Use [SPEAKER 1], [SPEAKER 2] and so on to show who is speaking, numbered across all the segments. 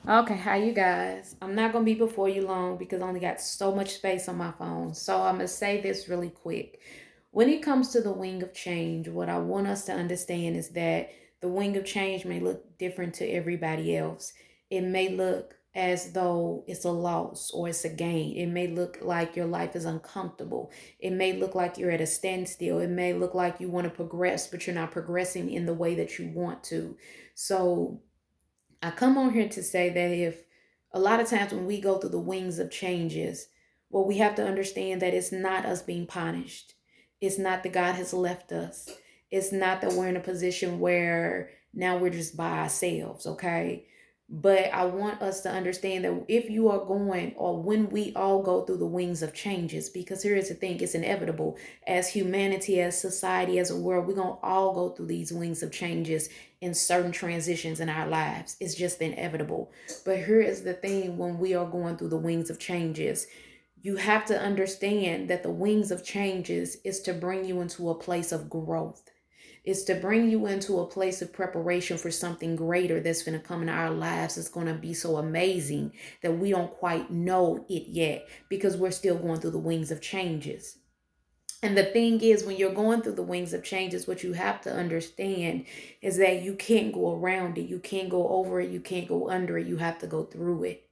[SPEAKER 1] Okay, hi you guys. I'm not gonna be before you long because I only got so much space on my phone. So I'm gonna say this really quick. When it comes to the wing of change, what I want us to understand is that the wing of change may look different to everybody else. It may look as though it's a loss or it's a gain. It may look like your life is uncomfortable. It may look like you're at a standstill. It may look like you want to progress, but you're not progressing in the way that you want to. So I come on here to say that if a lot of times when we go through the wings of changes, well, we have to understand that it's not us being punished. It's not that God has left us. It's not that we're in a position where now we're just by ourselves, okay? But I want us to understand that if you are going, or when we all go through the wings of changes, because here is the thing, it's inevitable. As humanity, as society, as a world, we're going to all go through these wings of changes in certain transitions in our lives. It's just inevitable. But here is the thing, when we are going through the wings of changes, you have to understand that the wings of changes is to bring you into a place of growth. It's to bring you into a place of preparation for something greater that's going to come in our lives. It's going to be so amazing that we don't quite know it yet because we're still going through the wings of changes. And the thing is, when you're going through the wings of changes, what you have to understand is that you can't go around it. You can't go over it. You can't go under it. You have to go through it.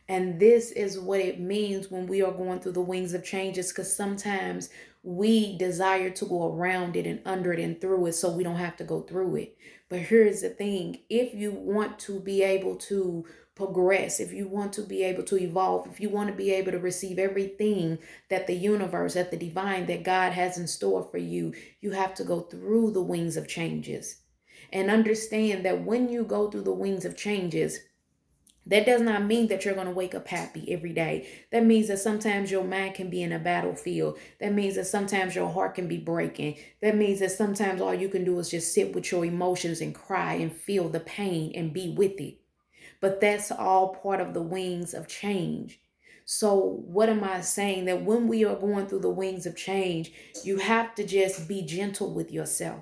[SPEAKER 1] And this is what it means when we are going through the wings of changes, because sometimes we desire to go around it and under it and through it so we don't have to go through it. But here's the thing, if you want to be able to progress, if you want to be able to evolve, if you want to be able to receive everything that the universe, that the divine, that God has in store for you, you have to go through the wings of changes. And understand that when you go through the wings of changes, that does not mean that you're going to wake up happy every day. That means that sometimes your mind can be in a battlefield. That means that sometimes your heart can be breaking. That means that sometimes all you can do is just sit with your emotions and cry and feel the pain and be with it. But that's all part of the wings of change. So, what am I saying? That when we are going through the wings of change, you have to just be gentle with yourself.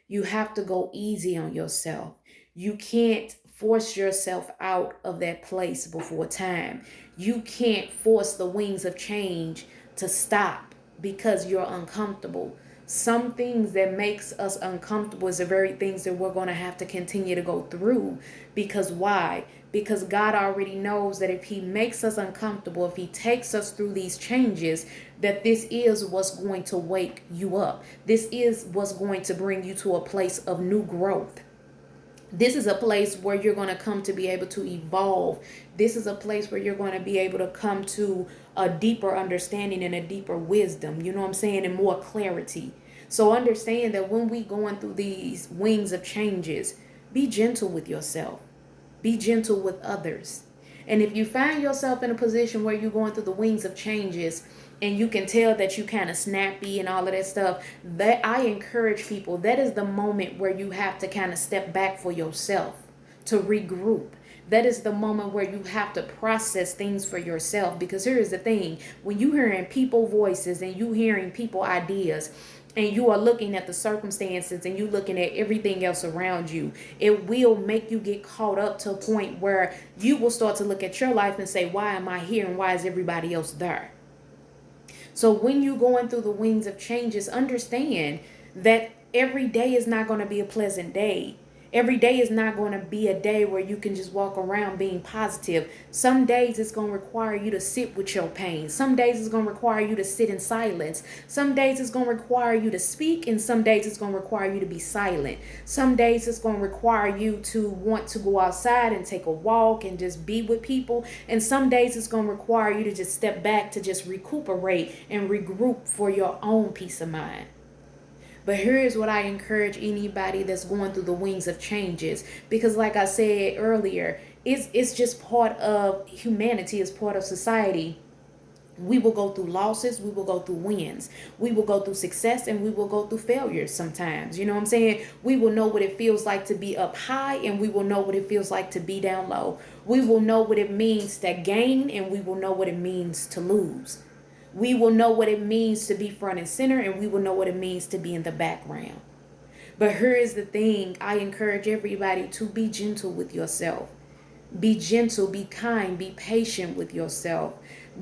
[SPEAKER 1] You have to go easy on yourself. You can't force yourself out of that place before time. You can't force the wings of change to stop because you're uncomfortable. Some things that makes us uncomfortable is the very things that we're going to have to continue to go through. Because why? Because God already knows that if he makes us uncomfortable, if he takes us through these changes, that this is what's going to wake you up. This is what's going to bring you to a place of new growth. This is a place where you're going to come to be able to evolve. This is a place where you're going to be able to come to a deeper understanding and a deeper wisdom, you know what I'm saying, and more clarity. So understand that when we going through these wings of changes, be gentle with yourself. Be gentle with others. And if you find yourself in a position where you're going through the wings of changes and you can tell that you kind of snappy and all of that stuff, that I encourage people, that is the moment where you have to kind of step back for yourself to regroup. That is the moment where you have to process things for yourself. Because here is the thing, when you hearing people voices and you hearing people ideas, and you are looking at the circumstances and you looking at everything else around you, it will make you get caught up to a point where you will start to look at your life and say, why am I here and why is everybody else there? So when you going through the wings of changes, understand that every day is not going to be a pleasant day. Every day is not going to be a day where you can just walk around being positive. Some days it's going to require you to sit with your pain. Some days it's going to require you to sit in silence. Some days it's going to require you to speak, and some days it's going to require you to be silent. Some days it's going to require you to want to go outside and take a walk and just be with people. And some days it's going to require you to just step back to just recuperate and regroup for your own peace of mind. But here is what I encourage anybody that's going through the wings of changes. Because like I said earlier, it's just part of humanity, it's part of society. We will go through losses, we will go through wins, we will go through success, and we will go through failures sometimes. You know what I'm saying? We will know what it feels like to be up high, and we will know what it feels like to be down low. We will know what it means to gain, and we will know what it means to lose. We will know what it means to be front and center, and we will know what it means to be in the background. But here is the thing, I encourage everybody to be gentle with yourself. Be gentle, be kind, be patient with yourself.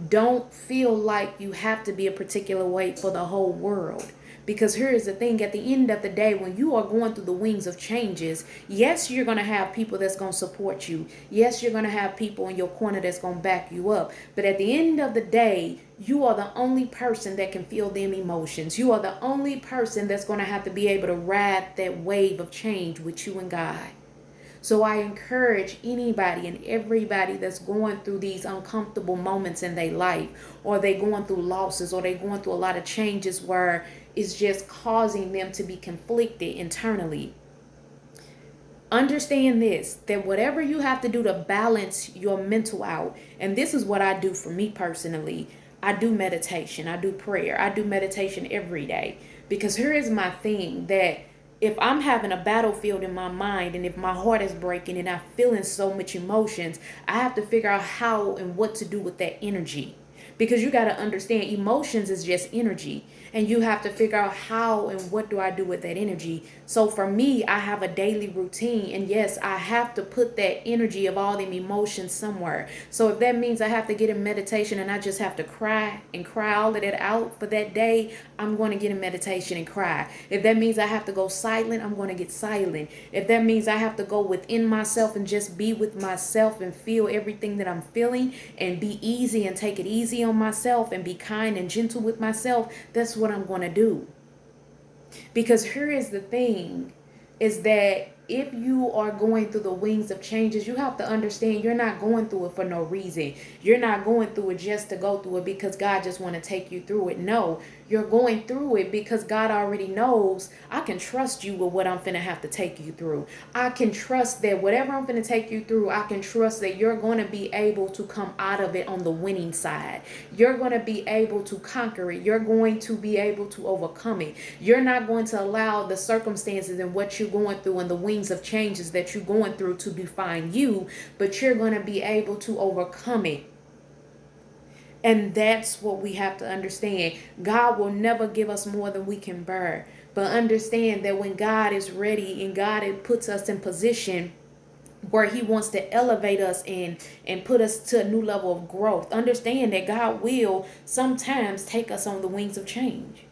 [SPEAKER 1] Don't feel like you have to be a particular way for the whole world. Because here is the thing, at the end of the day, when you are going through the wings of changes, yes, you're going to have people that's going to support you. Yes, you're going to have people in your corner that's going to back you up. But at the end of the day, you are the only person that can feel them emotions. You are the only person that's going to have to be able to ride that wave of change with you and God. So I encourage anybody and everybody that's going through these uncomfortable moments in their life, or they going through losses, or they going through a lot of changes where it's just causing them to be conflicted internally. Understand this, that whatever you have to do to balance your mental out, and this is what I do for me personally. I do meditation, I do prayer, I do meditation every day. Because here is my thing, that if I'm having a battlefield in my mind, and if my heart is breaking and I'm feeling so much emotions, I have to figure out how and what to do with that energy. Because you got to understand, emotions is just energy, and you have to figure out how and what do I do with that energy. So for me, I have a daily routine, and yes, I have to put that energy of all them emotions somewhere. So if that means I have to get in meditation and I just have to cry and cry all of that out for that day, I'm going to get in meditation and cry. If that means I have to go silent, I'm going to get silent. If that means I have to go within myself and just be with myself and feel everything that I'm feeling, and be easy and take it easy on myself and be kind and gentle with myself, that's what I'm going to do. Because here is the thing, is that if you are going through the wings of changes, you have to understand you're not going through it for no reason. You're not going through it just to go through it because God just want to take you through it. No, you're going through it because God already knows, I can trust you with what I'm finna have to take you through. I can trust that whatever I'm finna take you through, I can trust that you're going to be able to come out of it on the winning side. You're going to be able to conquer it. You're going to be able to overcome it. You're not going to allow the circumstances and what you're going through and the wings of changes that you're going through to define you, but you're going to be able to overcome it. And that's what we have to understand. God will never give us more than we can bear. But understand that when God is ready and God puts us in position where he wants to elevate us and put us to a new level of growth, understand that God will sometimes take us on the wings of change.